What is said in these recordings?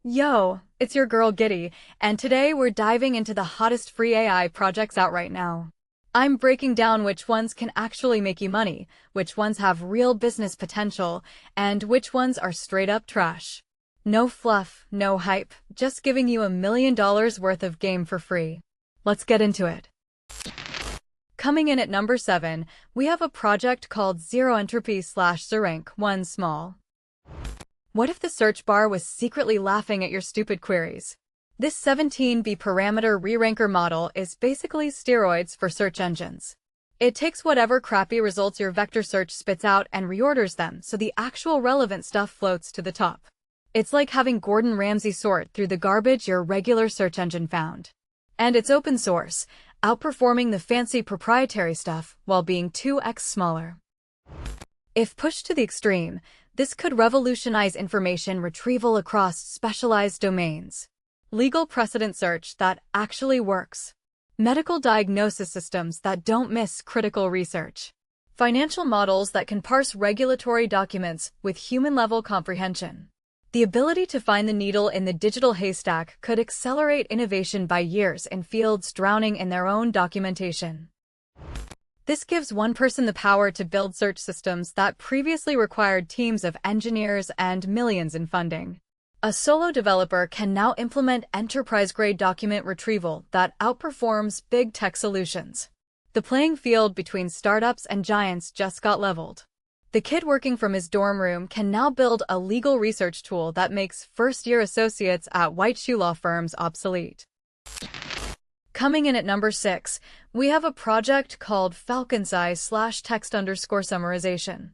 Yo, it's your girl Giddy, and today we're diving into the hottest free AI projects out right now. I'm breaking down which ones can actually make you money, which ones have real business potential, and which ones are straight up trash. No fluff, no hype, just giving you $1 million worth of game for free. Let's get into it. Coming in at number 7, we have a project called Zero Entropy/Zerank 1 Small. What if the search bar was secretly laughing at your stupid queries? This 17B parameter re-ranker model is basically steroids for search engines. It takes whatever crappy results your vector search spits out and reorders them so the actual relevant stuff floats to the top. It's like having Gordon Ramsay sort through the garbage your regular search engine found. And it's open source, outperforming the fancy proprietary stuff while being 2x smaller. If pushed to the extreme, this could revolutionize information retrieval across specialized domains. Legal precedent search that actually works. Medical diagnosis systems that don't miss critical research. Financial models that can parse regulatory documents with human-level comprehension. The ability to find the needle in the digital haystack could accelerate innovation by years in fields drowning in their own documentation. This gives one person the power to build search systems that previously required teams of engineers and millions in funding. A solo developer can now implement enterprise-grade document retrieval that outperforms big tech solutions. The playing field between startups and giants just got leveled. The kid working from his dorm room can now build a legal research tool that makes first-year associates at white shoe law firms obsolete. Coming in at number 6, we have a project called FalconSize/text_summarization.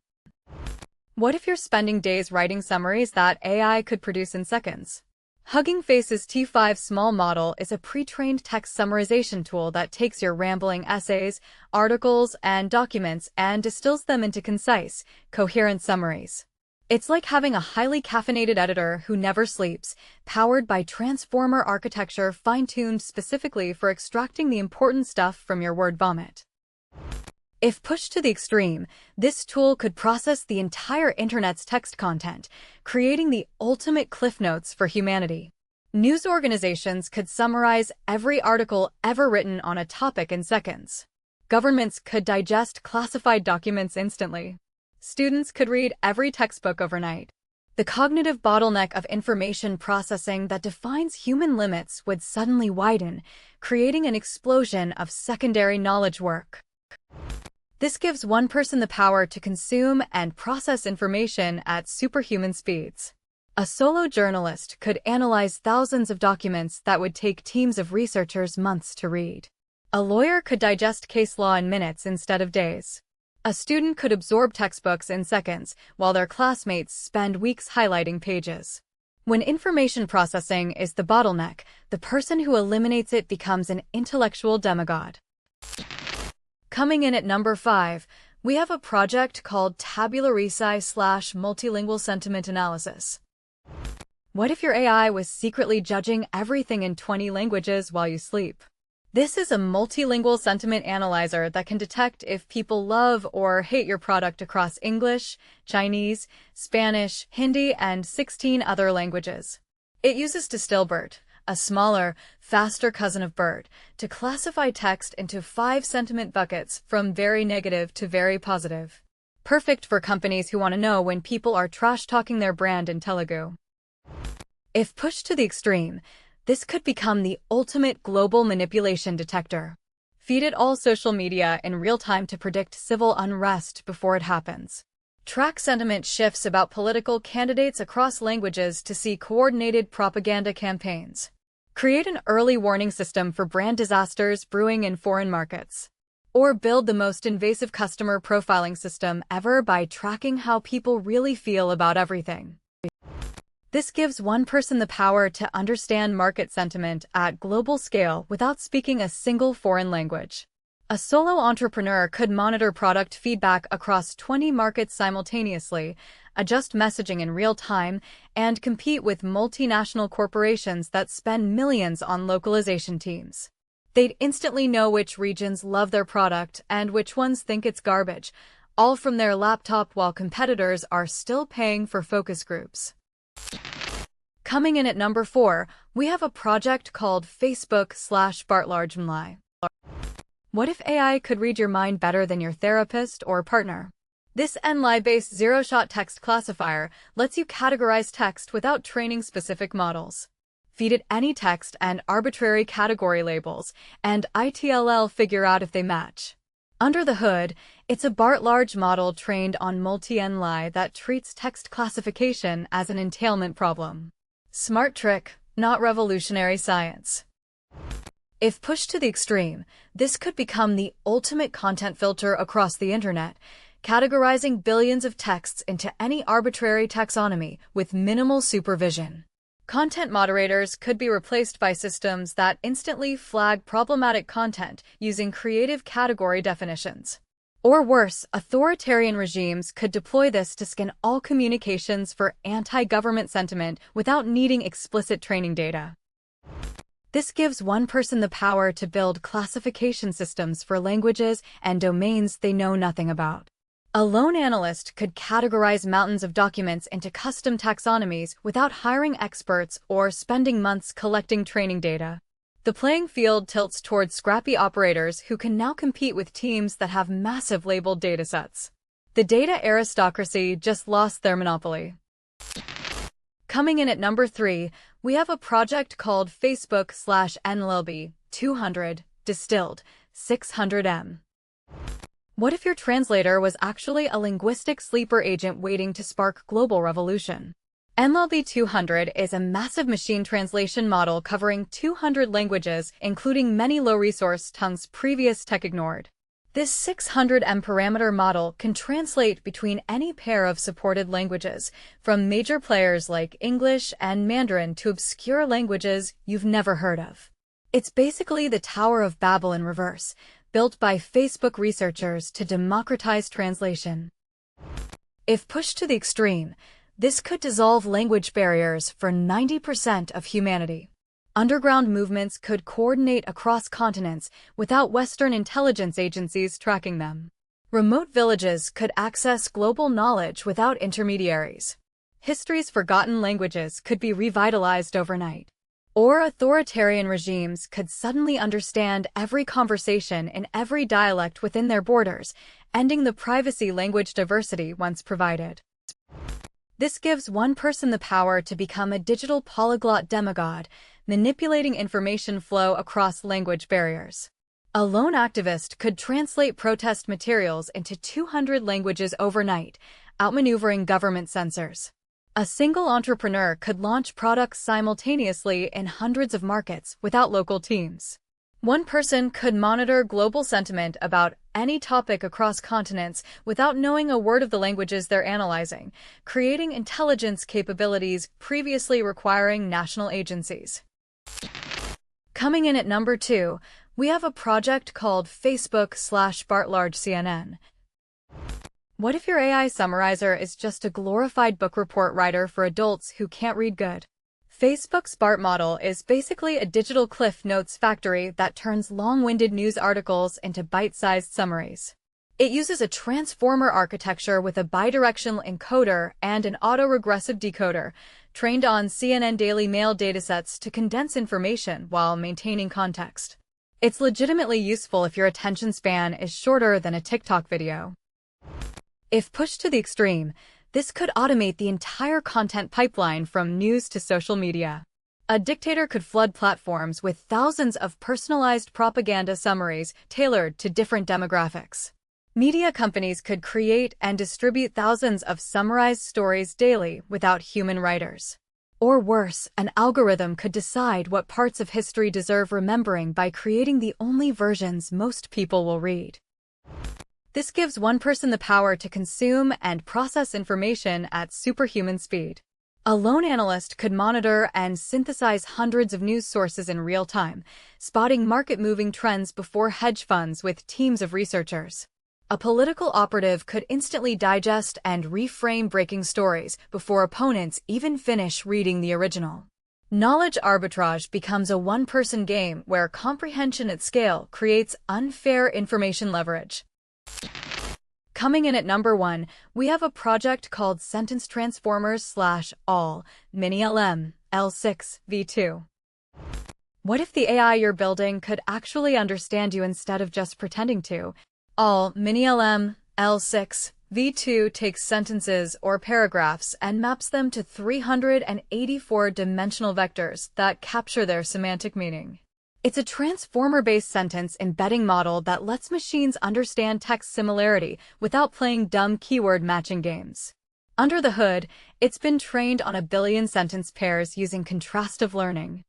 What if you're spending days writing summaries that AI could produce in seconds? HuggingFace's T5 small model is a pre-trained text summarization tool that takes your rambling essays, articles, and documents and distills them into concise, coherent summaries. It's like having a highly caffeinated editor who never sleeps, powered by transformer architecture fine-tuned specifically for extracting the important stuff from your word vomit. If pushed to the extreme, this tool could process the entire internet's text content, creating the ultimate cliff notes for humanity. News organizations could summarize every article ever written on a topic in seconds. Governments could digest classified documents instantly. Students could read every textbook overnight. The cognitive bottleneck of information processing that defines human limits would suddenly widen, creating an explosion of secondary knowledge work. This gives one person the power to consume and process information at superhuman speeds. A solo journalist could analyze thousands of documents that would take teams of researchers months to read. A lawyer could digest case law in minutes instead of days. A student could absorb textbooks in seconds, while their classmates spend weeks highlighting pages. When information processing is the bottleneck, the person who eliminates it becomes an intellectual demigod. Coming in at number 5, we have a project called Tabula Rasa/multilingual-sentiment-analysis. What if your AI was secretly judging everything in 20 languages while you sleep? This is a multilingual sentiment analyzer that can detect if people love or hate your product across English, Chinese, Spanish, Hindi, and 16 other languages. It uses DistillBERT, a smaller, faster cousin of BERT, to classify text into 5 sentiment buckets from very negative to very positive. Perfect for companies who want to know when people are trash-talking their brand in Telugu. If pushed to the extreme, this could become the ultimate global manipulation detector. Feed it all social media in real time to predict civil unrest before it happens. Track sentiment shifts about political candidates across languages to see coordinated propaganda campaigns. Create an early warning system for brand disasters brewing in foreign markets. Or build the most invasive customer profiling system ever by tracking how people really feel about everything. This gives one person the power to understand market sentiment at global scale without speaking a single foreign language. A solo entrepreneur could monitor product feedback across 20 markets simultaneously, adjust messaging in real time, and compete with multinational corporations that spend millions on localization teams. They'd instantly know which regions love their product and which ones think it's garbage, all from their laptop while competitors are still paying for focus groups. Coming in at number 4, we have a project called Facebook/bart-large-mnli. What if AI could read your mind better than your therapist or partner? This NLI-based zero-shot text classifier lets you categorize text without training specific models. Feed it any text and arbitrary category labels, and ITLL figure out if they match. Under the hood, it's a bart-large model trained on multi-NLI that treats text classification as an entailment problem. Smart trick, not revolutionary science. If pushed to the extreme, this could become the ultimate content filter across the internet, categorizing billions of texts into any arbitrary taxonomy with minimal supervision. Content moderators could be replaced by systems that instantly flag problematic content using creative category definitions. Or worse, authoritarian regimes could deploy this to scan all communications for anti-government sentiment without needing explicit training data. This gives one person the power to build classification systems for languages and domains they know nothing about. A lone analyst could categorize mountains of documents into custom taxonomies without hiring experts or spending months collecting training data. The playing field tilts towards scrappy operators who can now compete with teams that have massive labeled datasets. The data aristocracy just lost their monopoly. Coming in at number 3, we have a project called Facebook/NLLB 200 distilled 600M. What if your translator was actually a linguistic sleeper agent waiting to spark global revolution? NLLB 200 is a massive machine translation model covering 200 languages, including many low-resource tongues previous tech ignored. This 600M parameter model can translate between any pair of supported languages, from major players like English and Mandarin to obscure languages you've never heard of. It's basically the Tower of Babel in reverse, built by Facebook researchers to democratize translation. If pushed to the extreme, this could dissolve language barriers for 90% of humanity. Underground movements could coordinate across continents without Western intelligence agencies tracking them. Remote villages could access global knowledge without intermediaries. History's forgotten languages could be revitalized overnight. Or authoritarian regimes could suddenly understand every conversation in every dialect within their borders, ending the privacy language diversity once provided. This gives one person the power to become a digital polyglot demigod, manipulating information flow across language barriers. A lone activist could translate protest materials into 200 languages overnight, outmaneuvering government censors. A single entrepreneur could launch products simultaneously in hundreds of markets without local teams. One person could monitor global sentiment about any topic across continents without knowing a word of the languages they're analyzing, creating intelligence capabilities previously requiring national agencies. Coming in at number 2, we have a project called Facebook/bart-large-cnn. What if your AI summarizer is just a glorified book report writer for adults who can't read good? Facebook's BART model is basically a digital Cliff Notes factory that turns long-winded news articles into bite-sized summaries. It uses a transformer architecture with a bidirectional encoder and an autoregressive decoder, trained on CNN Daily Mail datasets to condense information while maintaining context. It's legitimately useful if your attention span is shorter than a TikTok video. If pushed to the extreme, this could automate the entire content pipeline from news to social media. A dictator could flood platforms with thousands of personalized propaganda summaries tailored to different demographics. Media companies could create and distribute thousands of summarized stories daily without human writers. Or worse, an algorithm could decide what parts of history deserve remembering by creating the only versions most people will read. This gives one person the power to consume and process information at superhuman speed. A lone analyst could monitor and synthesize hundreds of news sources in real time, spotting market-moving trends before hedge funds with teams of researchers. A political operative could instantly digest and reframe breaking stories before opponents even finish reading the original. Knowledge arbitrage becomes a one-person game where comprehension at scale creates unfair information leverage. Coming in at number 1, we have a project called Sentence Transformers/all mini-LM L6 V2. What if the AI you're building could actually understand you instead of just pretending to? All-mnli L6 V2 takes sentences or paragraphs and maps them to 384 dimensional vectors that capture their semantic meaning. It's a transformer-based sentence embedding model that lets machines understand text similarity without playing dumb keyword matching games. Under the hood, it's been trained on 1 billion sentence pairs using contrastive learning.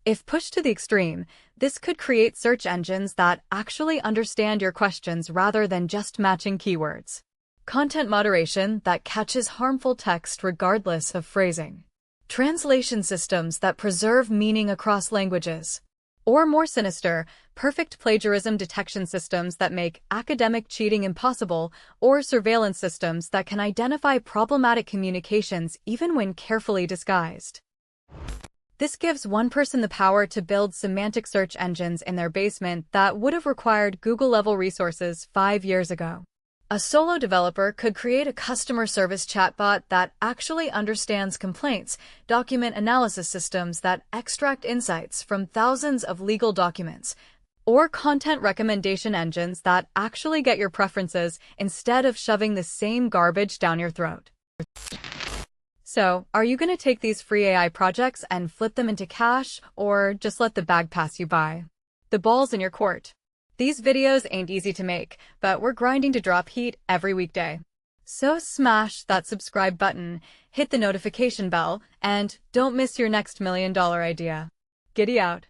If pushed to the extreme, this could create search engines that actually understand your questions rather than just matching keywords. Content moderation that catches harmful text regardless of phrasing. Translation systems that preserve meaning across languages. Or more sinister, perfect plagiarism detection systems that make academic cheating impossible, or surveillance systems that can identify problematic communications even when carefully disguised. This gives one person the power to build semantic search engines in their basement that would have required Google-level resources 5 years ago. A solo developer could create a customer service chatbot that actually understands complaints, document analysis systems that extract insights from thousands of legal documents, or content recommendation engines that actually get your preferences instead of shoving the same garbage down your throat. So, are you going to take these free AI projects and flip them into cash, or just let the bag pass you by? The ball's in your court. These videos ain't easy to make, but we're grinding to drop heat every weekday. So smash that subscribe button, hit the notification bell, and don't miss your next $1 million idea. Giddy out.